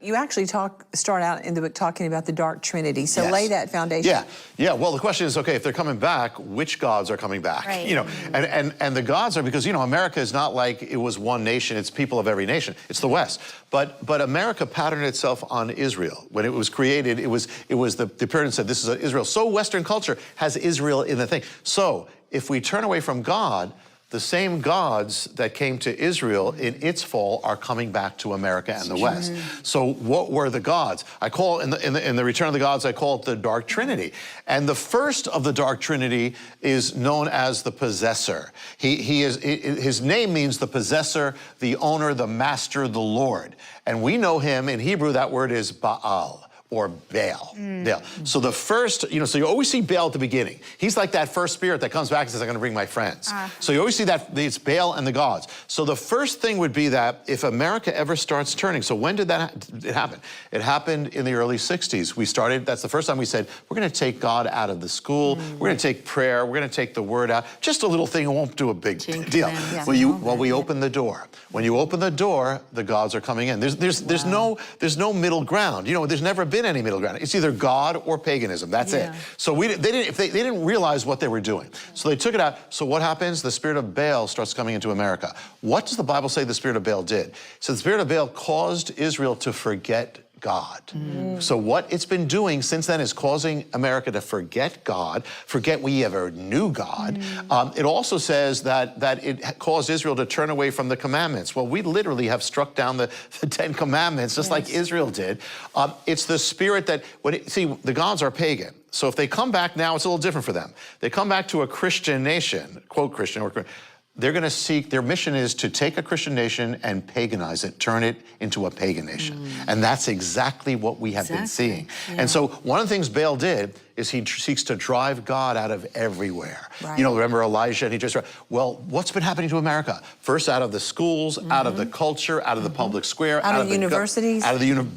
You actually start out in the book talking about the Dark Trinity, so Yes. lay that foundation. Yeah. Well, the question is, okay, if they're coming back, which gods are coming back? Right. You know, and the gods are, because, you know, America is not like it was one nation, it's people of every nation. It's the West. But America patterned itself on Israel. When it was created, it was the Puritans said, this is Israel. So Western culture has Israel in the thing. So if we turn away from God, the same gods that came to Israel in its fall are coming back to America and the West. So what were the gods? I call, in the Return of the Gods, I call it the Dark Trinity. And the first of the Dark Trinity is known as the possessor. His name means the possessor, the owner, the master, the Lord. And we know him, in Hebrew, that word is Baal, or Baal. Baal. So the first, you know, so you always see Baal at the beginning. He's like that first spirit that comes back and says, I'm gonna bring my friends. So you always see that it's Baal and the gods. So the first thing would be that if America ever starts turning, so when did that happen? It happened in the early 60s. We started, that's the first time we said, we're gonna take God out of the school, we're gonna take prayer, we're gonna take the word out. Just a little thing, it won't do a big deal. Well, we open the door. When you open the door, the gods are coming in. There's no middle ground. You know, there's never been any middle ground. It's either God or paganism. That's it. So they didn't realize what they were doing. So they took it out. So what happens? The spirit of Baal starts coming into America. What does the Bible say the spirit of Baal did? So the spirit of Baal caused Israel to forget God. So what it's been doing since then is causing America to forget God, forget we ever knew God. It also says that it caused Israel to turn away from the commandments. Well, we literally have struck down the 10 commandments, just like Israel did. It's the spirit that, see, the gods are pagan. So if they come back now, it's a little different for them. They come back to a Christian nation, quote Christian, or they're going to seek, their mission is to take a Christian nation and paganize it, turn it into a pagan nation. And that's exactly what we have been seeing. And so one of the things Baal did is he seeks to drive God out of everywhere. You know, remember Elijah, and he just, well, what's been happening to America? First out of the schools, out of the culture, out of the public square, out of the universities,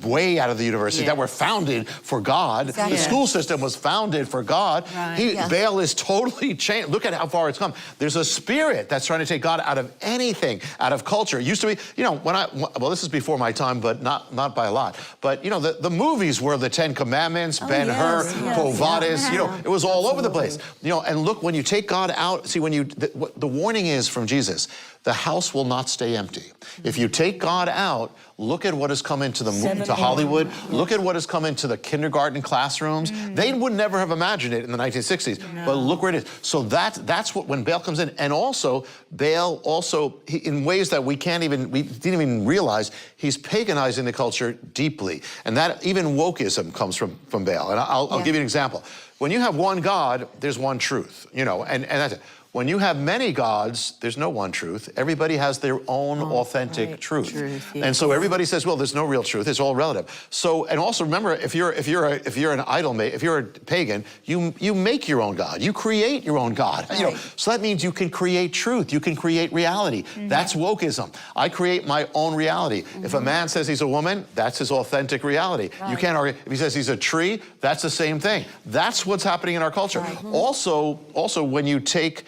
way out of the universities that were founded for God. The school system was founded for God. Baal is totally changed. Look at how far it's come. There's a spirit that's trying to take God out of anything, out of culture. It used to be, you know, well, this is before my time, but not by a lot. But, you know, the movies were the 10 Commandments, Ben-Hur, Quo Vadis, you know, it was all over the place. You know, and look, when you take God out, see, when you, the warning is from Jesus, the house will not stay empty. If you take God out, look at what has come into to Hollywood. Look at what has come into the kindergarten classrooms. They would never have imagined it in the 1960s, but look where it is. So that's what, when Baal comes in, and also, Baal also, in ways that we didn't even realize, he's paganizing the culture deeply. And that, even wokeism comes from Baal. And I'll give you an example. When you have one God, there's one truth, you know, and that's it. When you have many gods, there's no one truth. Everybody has their own authentic truth. And so everybody says, well, there's no real truth. It's all relative. So, and also remember, if you're an idol, if you're a pagan, you make your own God. You create your own God. You know, so that means you can create truth. You can create reality. That's wokeism. I create my own reality. If a man says he's a woman, that's his authentic reality. You can't argue. If he says he's a tree, that's the same thing. That's what's happening in our culture. Also, when you take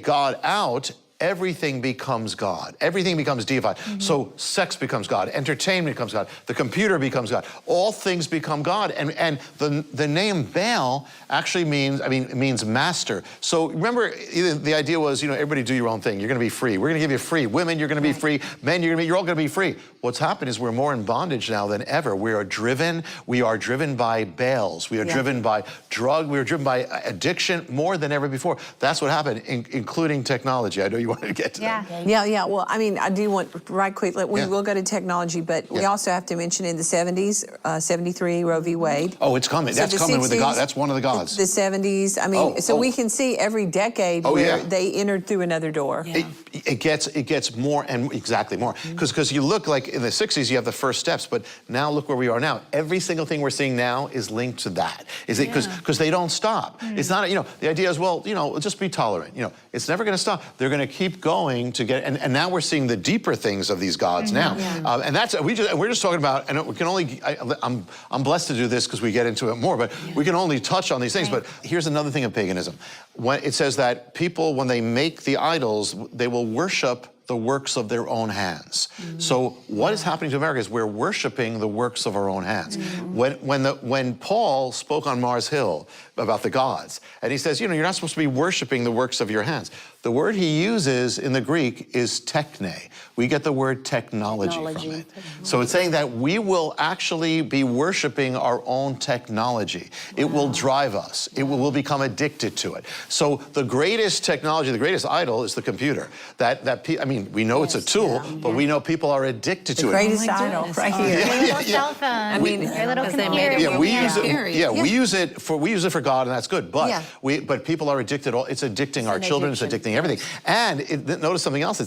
God out, everything becomes God. Everything becomes deified. So sex becomes God, entertainment becomes God, the computer becomes God. All things become God. And the name Baal actually means, it means master. So remember, the idea was, you know, everybody do your own thing. You're gonna be free. We're gonna give you free. Women, you're gonna be free. Men, you're all gonna be free. What's happened is we're more in bondage now than ever. We are driven by Baals. We are driven by drug. We are driven by addiction more than ever before. That's what happened, including technology. I know you wanted to get to that. Yeah. Well, I do want, right quick, we will go to technology, but we also have to mention in the 70s, 73, Roe v. Wade. Oh, it's coming. So that's coming 60s, with the God. That's one of the gods. The 70s. So we can see every decade where they entered through another door. It gets more and exactly more. Because you look like in the 60s, you have the first steps, but now look where we are now. Every single thing we're seeing now is linked to that. Is it because they don't stop? It's not, you know, the idea is, well, you know, just be tolerant. You know, it's never going to stop. They're going to keep going to get, and now we're seeing the deeper things of these gods now. And that's, we're just talking about, and we can only, I'm blessed to do this because we get into it more, but we can only touch on these things. But here's another thing of paganism. when it says that people, when they make the idols, they will worship the works of their own hands. So what is happening to America is we're worshiping the works of our own hands. When Paul spoke on Mars Hill about the gods, and he says, you know, you're not supposed to be worshiping the works of your hands. The word he uses in the Greek is techne. We get the word technology from it. So it's saying that we will actually be worshiping our own technology. It will drive us. We'll become addicted to it. So the greatest technology, the greatest idol is the computer. I mean, we know it's a tool, but we know people are addicted to it. The greatest idol, right here. Your little cell phone. I mean, your little computer. Yeah, we use it. Yeah, we use it for God, and that's good. But but people are addicted. It's addicting our children. It's addicting everything. And notice something else.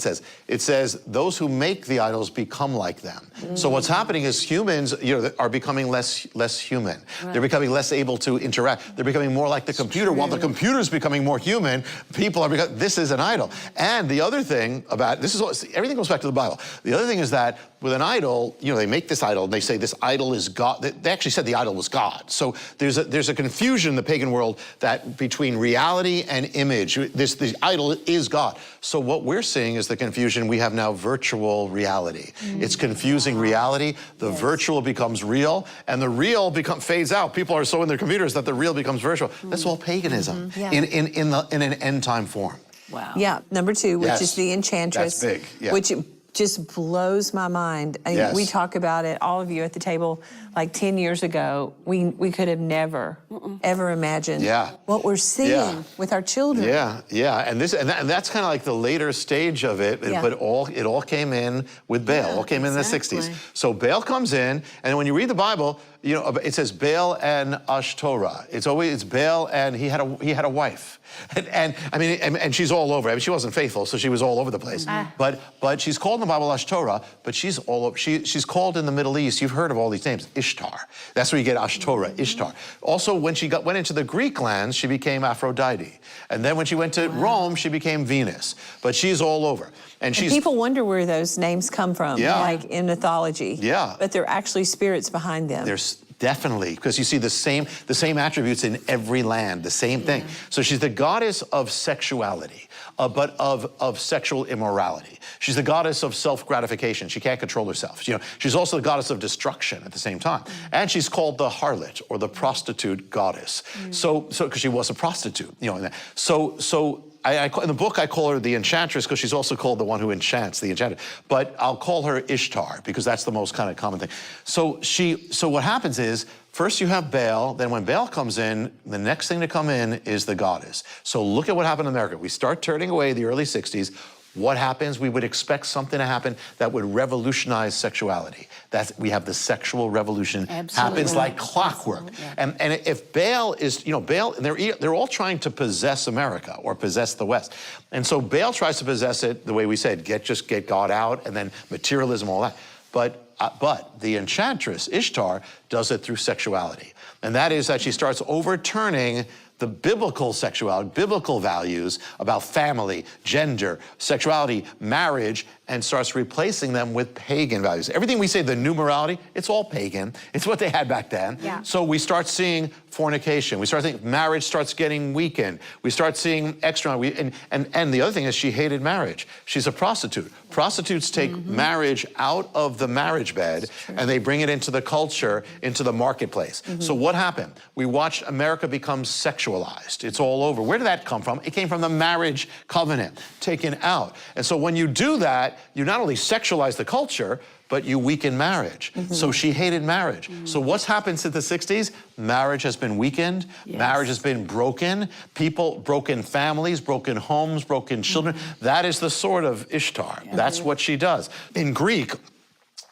It says those who make the idols become like them. So what's happening is humans, you know, are becoming less human. They're becoming less able to interact. They're becoming more like the computer. While the computer's becoming more human, people are becoming. This is an idol. And the other thing about this is everything goes back to the Bible. The other thing is that with an idol, you know, they make this idol and they say this idol is God. They actually said the idol was God. So there's a confusion in the pagan world that between reality and image. The idol is God. So what we're seeing is the confusion. We have now virtual reality. It's confusing reality. The virtual becomes real, and the real fades out. People are so in their computers that the real becomes virtual. That's all paganism in an end time form. Wow. Yeah, number 2, which is the Enchantress. That's big, yeah. Which just blows my mind. I mean, we talk about it, all of you at the table, like 10 years ago. We could have never, ever imagined what we're seeing with our children. And that's kind of like the later stage of it. But it all came in with Baal. All came in the 60s. So Baal comes in, and when you read the Bible, you know, it says Baal and Ashtoreth. It's Baal, and he had a wife. And I mean, and she's all over. I mean, she wasn't faithful, so she was all over the place. But she's called in the Bible Ashtoreth, but she's all over. She's called in the Middle East. You've heard of all these names. Ishtar. That's where you get Ashtoreth, Ishtar. Also, when she went into the Greek lands, she became Aphrodite. And then when she went to Rome, she became Venus. But she's all over. And people wonder where those names come from, like in mythology. But they're actually spirits behind them. Definitely, because you see the same attributes in every land, the same thing. So she's the goddess of sexuality, but of sexual immorality. She's the goddess of self-gratification. She can't control herself. You know, she's also the goddess of destruction at the same time. And she's called the harlot, or the prostitute goddess. So because she was a prostitute, you know. In the book, I call her the Enchantress because she's also called the one who enchants, the enchanter. But I'll call her Ishtar because that's the most kind of common thing. So what happens is, first you have Baal, then when Baal comes in, the next thing to come in is the goddess. So look at what happened in America. We start turning away the early 60s. What happens? We would expect something to happen that would revolutionize sexuality. We have the sexual revolution. Happens like clockwork. And if Baal is, you know, Baal, they're all trying to possess America or possess the West. And so Baal tries to possess it the way we said, just get God out, and then materialism, all that. But the Enchantress, Ishtar, does it through sexuality. And that is that she starts overturning the biblical sexuality, biblical values about family, gender, sexuality, marriage, and starts replacing them with pagan values. Everything we say, the new morality, it's all pagan. It's what they had back then. So we start seeing fornication. We start seeing marriage starts getting weakened. We start seeing extra, and the other thing is she hated marriage. She's a prostitute. Prostitutes take marriage out of the marriage bed and they bring it into the culture, into the marketplace. So what happened? We watched America become sexualized. It's all over. Where did that come from? It came from the marriage covenant, taken out. And so when you do that, you not only sexualize the culture, but you weaken marriage. So she hated marriage. So what's happened since the 60s? Marriage has been weakened. Marriage has been broken. Broken families, broken homes, broken children. That is the sword of Ishtar. That's what she does. In Greek,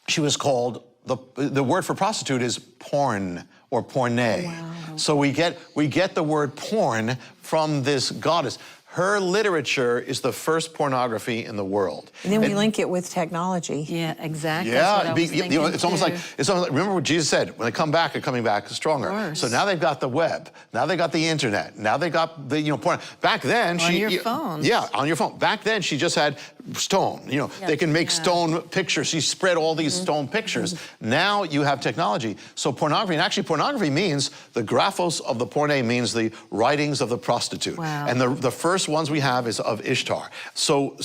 she was called, the word for prostitute is porn or porne. So we get the word porn from this goddess. Her literature is the first pornography in the world. And then we link it with technology. Yeah, exactly. Yeah, you know, it's almost like, remember what Jesus said, when they come back, they're coming back stronger. So now they've got the web, now they got the internet, now they got the, you know, porn. Back then, on your phone. Yeah, on your phone. Back then, she just had stone. You know, they can make stone pictures. She spread all these stone pictures. Now you have technology. So pornography, and actually pornography means, the graphos of the porne means the writings of the prostitute. Wow. And the first ones we have is of Ishtar. So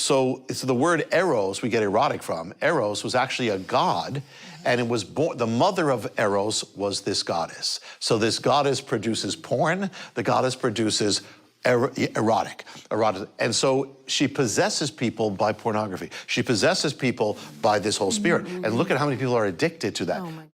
it's the word eros we get erotic from. Eros was actually a god, and it was born, the mother of Eros was this goddess. So this goddess produces porn, the goddess produces erotic. And so she possesses people by pornography. She possesses people by this whole spirit. And look at how many people are addicted to that. Oh my